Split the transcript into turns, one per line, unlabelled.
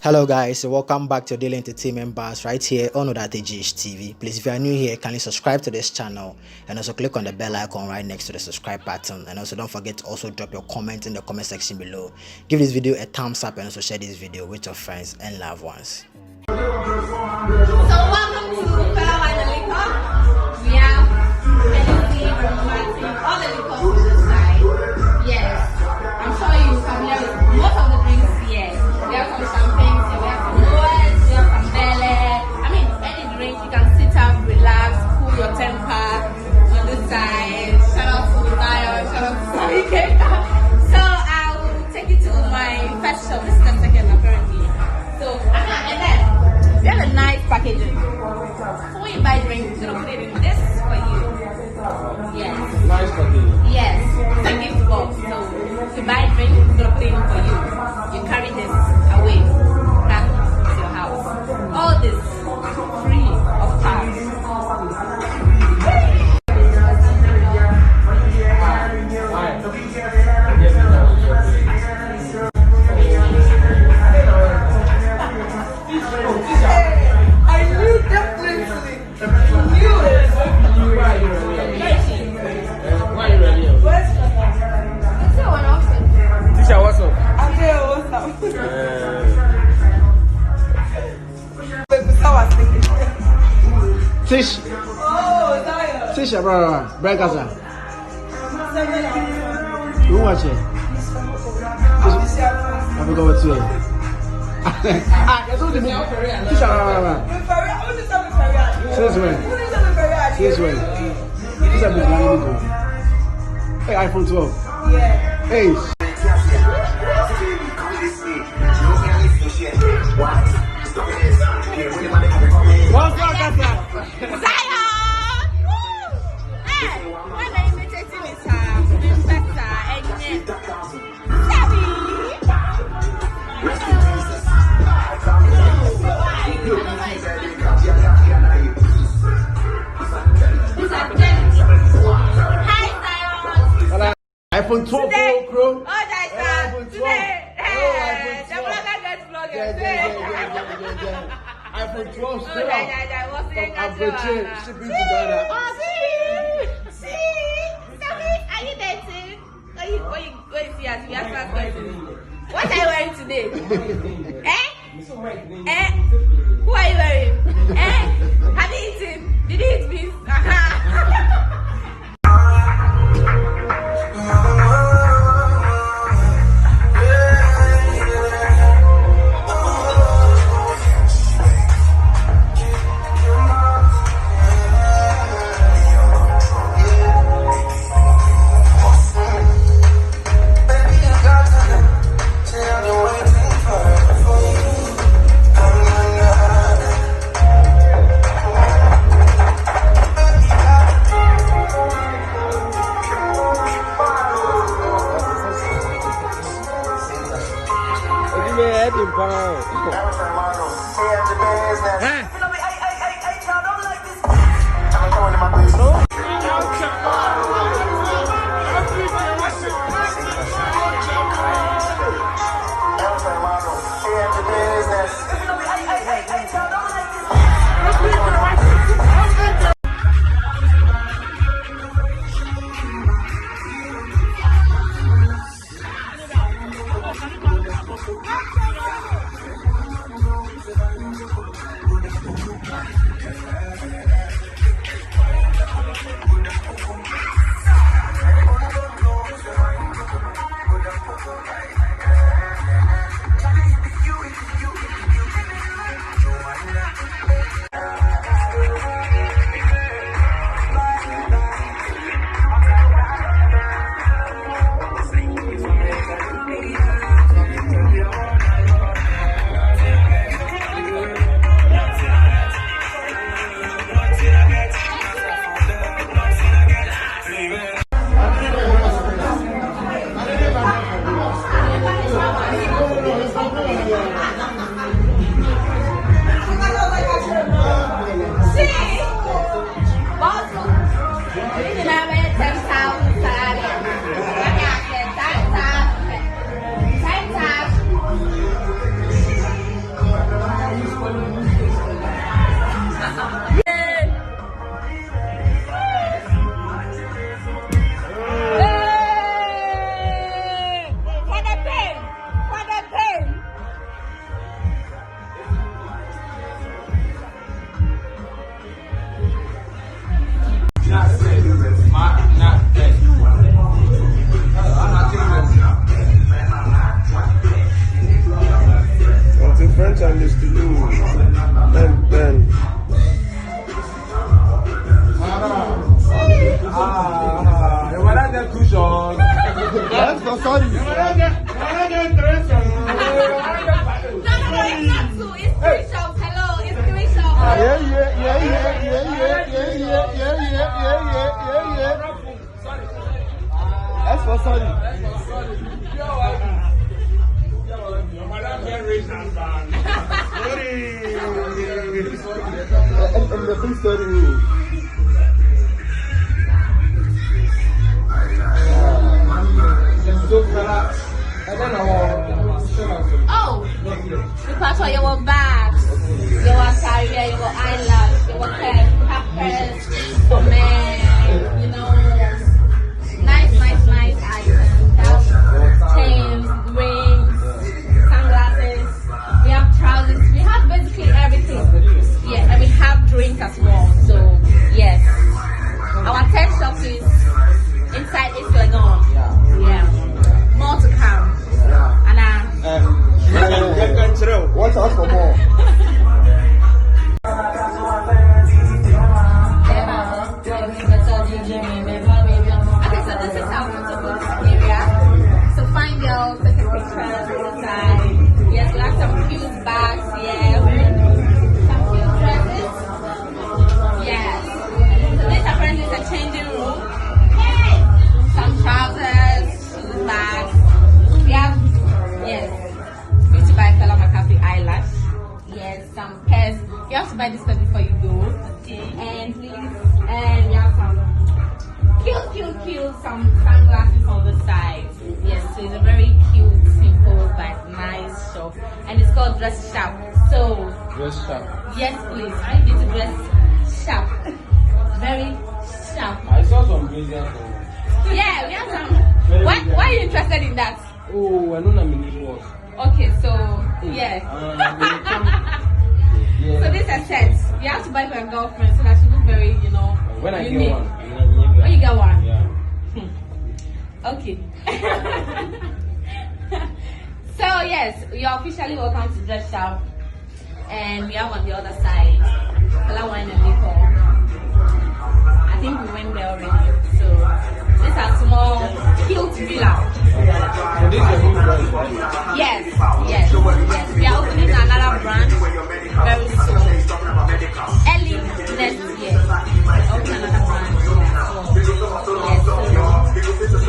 Hello guys, welcome back to Daily Entertainment Bars right here on Odatejish TV. Please, if you are new here, kindly subscribe to this channel and also click on the bell icon right next to the subscribe button. And also don't forget to also drop your comment in the comment section below. Give this video a thumbs up and also share this video with your friends and loved ones.
So welcome to Makafui and Medikal Chop. We have Hennessy, all the liquors on this side. Yes, I'm sure you're familiar with most of the drinks here. We have some champagne, we have some Moët, we have some Belle. I mean, any drink you can sit up, relax, cool your temper on this side. Shout out to Zion, shout out to Sarike. So I'll take you to my first shop. This is the second apparently. So and then we have a nice packaging. So when you buy drink, we're gonna put it in this for you. Yes.
Nice packaging.
Yes. It's a gift box. So if you buy drink, we're gonna put it in for you. You carry this away back to your house. All this free of charge.
Fish. Fish, brother. Breakfast. You watch it. I forgot what to say. Ah, that's what the fish. Since when? Since when? This is a big one. Hey, iPhone 12. Yeah. Hey. What's up,
Zion! Woo! Hey! When are you meditating with Professor and Hi, Zion!
iPhone 12 Pro.
Oh, that's today. Hey, the blogger gets bloggers.
iPhone 12
Oh,
I'm shipping to Ghana.
Oh, see? Are you dating? What you see as we ask questions? What are you wearing today? Eh? Who are you wearing? Have you eaten? Did you eat beef?
so sorry.
No, it's not two. It's three shops. Hello, it's three shops.
Yeah. That's for sorry. And the big story.
Oh, because of your bags, your career, your eyelash, your peppers, man, you know, nice items. Chains, rings, sunglasses. We have trousers. We have basically everything. Yeah, and we have drinks as well. So yes, our tech shop is inside East Legon. Yeah, more to come. And
What's up for more?
Okay, so this is our photo area. So fine girls, take a picture on the side. Yes, we have some cute bags, yeah. Some cute dresses. Yes. So this apparently is a changing room. Some trousers, shoes, bags. We have, yes, beauty by color Makafui eyelash. Yes, some pairs. You have to buy this stuff before you go. And please, and we have some cute, some sunglasses on the side. Yes, so it's a very cute, simple, but nice shop. And it's called Dress Shop. So,
Dress shop.
yes, please, I need to dress sharp. Very sharp.
I saw some business.
Yeah, we have some. Why are you interested in that?
Oh, I know that mini was.
Okay, so, yeah. So this is a set. You have to buy for your girlfriend so that she looks very, you know,
When I
unique.
get one.
When you get one?
Yeah.
Okay. So yes, you're officially welcome to Dress Shop. And we have on the other side, Makafui and Medikal. I think we went there already. So this is a small, cute villa.
So this is a new brand, right?
Yes. We are opening another branch very soon. Early next year. Open another branch. Yes. So,